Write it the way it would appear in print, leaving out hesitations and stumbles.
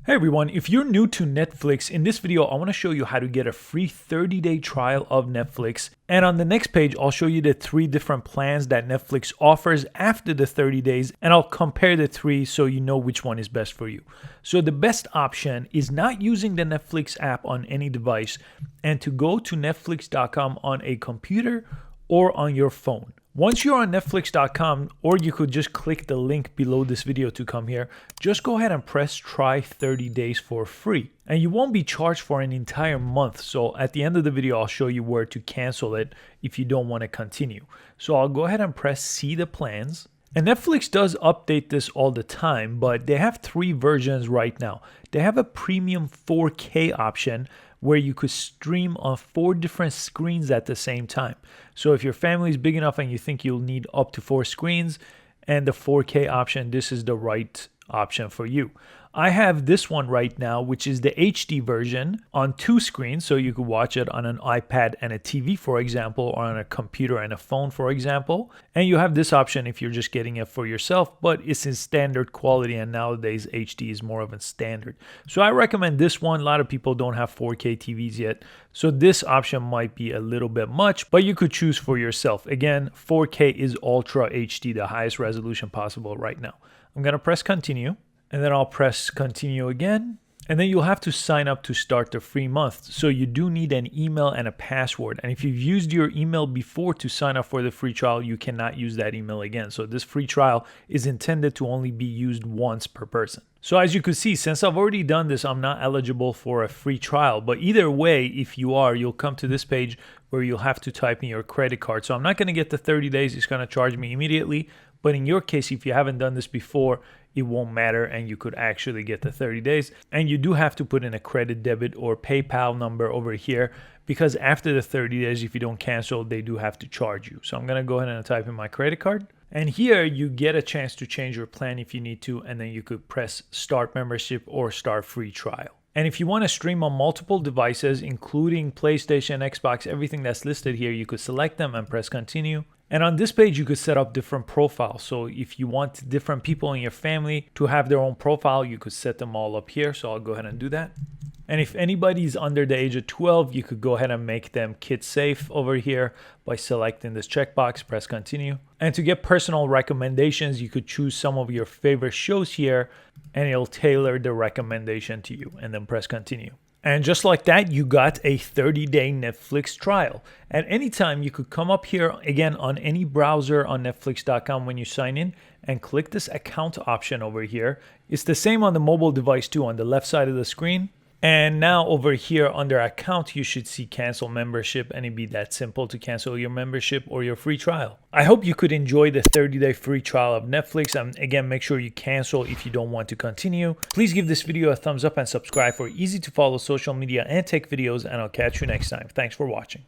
Hey everyone, if you're new to Netflix, in this video I want to show you how to get a free 30-day trial of Netflix. And on the next page, I'll show you the 3 different plans that Netflix offers after the 30 days, and I'll compare the 3 so you know which one is best for you. So the best option is not using the Netflix app on any device and to go to netflix.com on a computer or on your phone. Once you're on netflix.com, or you could just click the link below this video to come here, just go ahead and press try 30 days for free. And you won't be charged for an entire month. So at the end of the video, I'll show you where to cancel it if you don't want to continue. So I'll go ahead and press see the plans. And Netflix does update this all the time, but they have 3 versions right now. They have a premium 4K option where you could stream on 4 different screens at the same time. So if your family is big enough and you think you'll need up to 4 screens and the 4K option, this is the right option for you. I have this one right now, which is the HD version on 2 screens. So you could watch it on an iPad and a TV, for example, or on a computer and a phone, for example. And you have this option if you're just getting it for yourself, but it's in standard quality, and nowadays HD is more of a standard. So I recommend this one. A lot of people don't have 4K TVs yet, so this option might be a little bit much, but you could choose for yourself. Again, 4K is Ultra HD, the highest resolution possible right now. I'm gonna press continue. And then I'll press continue again. And then you'll have to sign up to start the free month. So you do need an email and a password. And if you've used your email before to sign up for the free trial, you cannot use that email again. So this free trial is intended to only be used once per person. So as you can see, since I've already done this, I'm not eligible for a free trial. But either way, if you are, you'll come to this page where you'll have to type in your credit card. So I'm not going to get the 30 days. It's going to charge me immediately. But in your case, if you haven't done this before, it won't matter and you could actually get the 30 days. And you do have to put in a credit, debit, or PayPal number over here because after the 30 days, if you don't cancel, they do have to charge you. So I'm going to go ahead and type in my credit card. And here you get a chance to change your plan if you need to, and then you could press start membership or start free trial. And if you want to stream on multiple devices, including PlayStation, Xbox, everything that's listed here, you could select them and press continue. And on this page, you could set up different profiles. So if you want different people in your family to have their own profile, you could set them all up here. So I'll go ahead and do that. And if anybody's under the age of 12, you could go ahead and make them kid safe over here by selecting this checkbox, press continue. And to get personal recommendations, you could choose some of your favorite shows here and it'll tailor the recommendation to you, and then press continue. And just like that, you got a 30-day Netflix trial. At any time, you could come up here again on any browser on netflix.com when you sign in and click this account option over here. It's the same on the mobile device too, on the left side of the screen. And now over here under account, you should see cancel membership, and it'd be that simple to cancel your membership or your free trial. I hope you could enjoy the 30-day free trial of Netflix. And again, make sure you cancel if you don't want to continue. Please give this video a thumbs up and subscribe for easy to follow social media and tech videos, and I'll catch you next time. Thanks for watching.